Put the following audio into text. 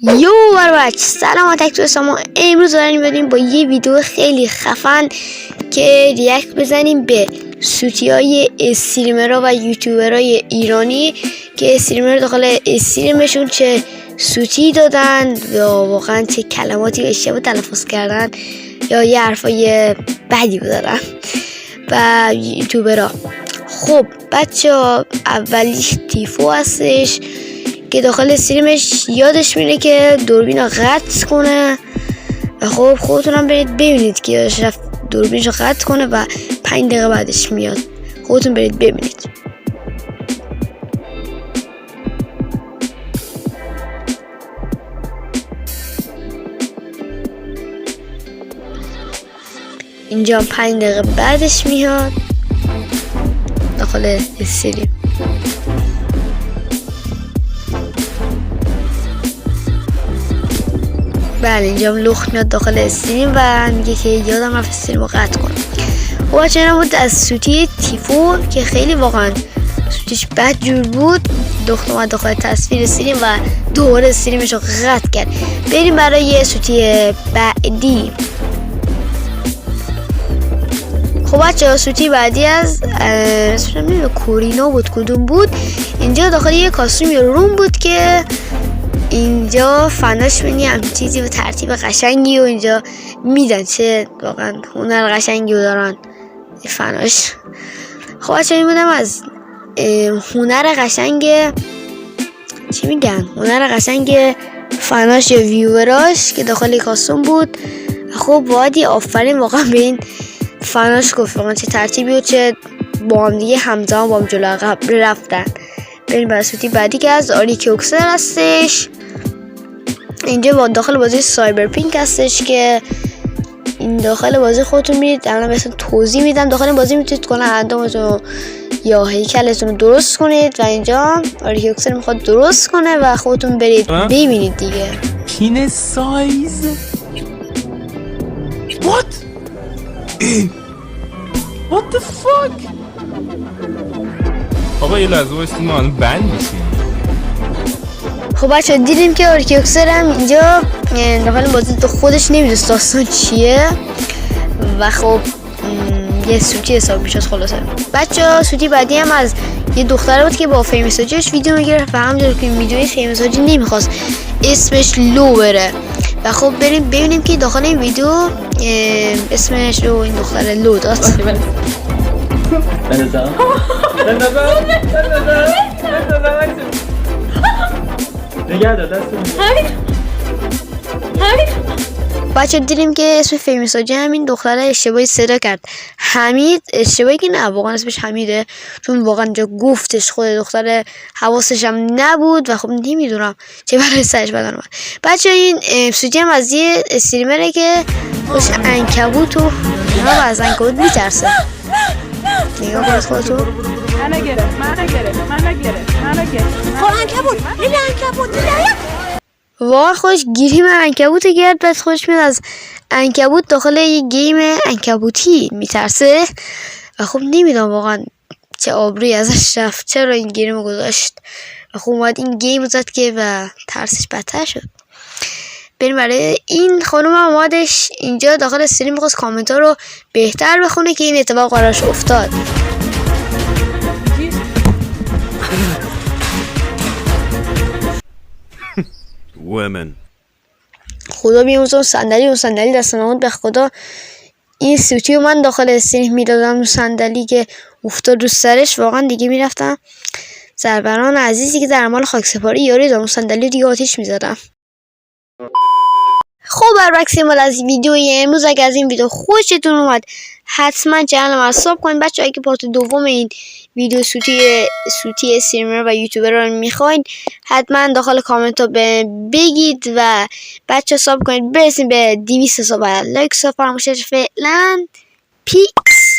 یو بچه سلام تک تو امروز داریم بدیم با یه ویدیو خیلی خفن که ریاکت بزنیم به سوتی های استریمرها و یوتیوبرهای ایرانی که استریمر داخل استریمشون چه سوتی دادن یا واقعا چه کلماتی اشتباه تلفظ کردن یا یه حرفای بدی دادن و یوتیوبرها. خب بچه ها اولیش تیفو هستش که داخل استریمش یادش میره که دوربین رو قطع کنه و خب خودتونم برید ببینید که یادش رفت دوربینش رو قطع کنه و 5 دقیقه بعدش میاد. خودتون برید ببینید. اینجا 5 دقیقه بعدش میاد داخل استریم. بله اینجا لخت میاد داخل استریم و میگه که یادم رفت استریم رو قطع کنم. خب بچه این بود از سوتی تیفو که خیلی واقعا سوتیش بد جور بود. دختر اومد داخل تصویر استریم و دوباره استریمش رو قطع کرد. بریم برای یه سوتی بعدی. خب بچه سوتی بعدی از اسمش کورینا بود کدوم بود. اینجا داخل یه کاستوم روم بود که اینجا فناش بینی هم چیزی و ترتیب قشنگی و اینجا میدن چه واقعا هنر قشنگی رو دارن فناش. خب بچه این بودم از هنر قشنگ چی میگن هنر قشنگ فناش یا ویوراش که داخل کاستوم بود. خب وادی آفرین واقعا به این فناش گفت واقعا چه ترتیبی و چه با هم دیگه همزمان با هم جلو عقب رفتن. بریم برای سوتی بعدی که از آریکیوکسر هستش. اینجا با داخل بازی سایبرپینک هستش که این داخل بازی خودتون میرید الان مثلا توضیح میدم. داخل این بازی میتونید کنه اندامتون یا هیکلتون رو درست کنید و اینجا آریکیوکسر میخواد درست کنه و خودتون برید ببینید دیگه. پین سایز What? What the fuck? آقا یه لحظه بایستید ما الان بند میشیم. خب بچه دیدیم که آریکیوکسر هم اینجا داخل بازی تو خودش نمیدونست داستان چیه و خب یه سوتی حساب میشد. خلاصه بچه سوتی بعدی هم از یه دختره بود که با فیمساجش ویدیو میگرفت و همونجور که ویدیوی فیمساجی نمیخواست اسمش لو بره و خب بریم ببینیم که داخل این ویدیو اسمش رو این دختره لو داد. بچه دیدیم که اسم فیمساجی همین دختره اشتباهی صدا کرد. حمید اشتباهی که نه واقعا اسمش حمیده چون واقعا اینجا گفتش خود دختره حواسش هم نبود و خب نمیدونم چه برای سرش بدن اومد. بچه این سوتی هم از یه استریمره که خوش عنکبوت و از عنکبوت میترسه. نگاه کنید خودتون. منو گرفت خب عنکبوت واقعا خوش گیریم عنکبوت گرد بعد خوش میاد از عنکبوت داخل یه گیم عنکبوتی میترسه و خب نمیدونم واقعا چه آبروی ازش رفت چرا این گیریم گذاشت و خب اومد این گیم زد که و ترسش بدتر شد. بریم برای این خانوم هم اومدش اینجا داخل استریم میخواست کامنت ها رو بهتر بخونه که این اتفاق قرارش افتاد. خدا بیاموزه اون صندلی دست نمود به خدا. این سوتی رو من داخل استریم میدادم اون صندلی که افتاد رو سرش واقعا دیگه میرفتم سربران عزیزی که در مال خاکسپاری یاری دارم اون صندلی دیگه آتیش میزدم. خب برعکس مال از ویدیوی امروز اگه از این ویدیو خوشتون اومد حتما چنل رو سابسکرایب کنید. بچه اگه پارت دوم این ویدیو سوتی استریمر و یوتیوبر رو میخواین حتما داخل کامنت ها بگید و بچه ساب کنید برسیم به 200 ساب. لایک ساب فراموش نشه. فعلا پیکس.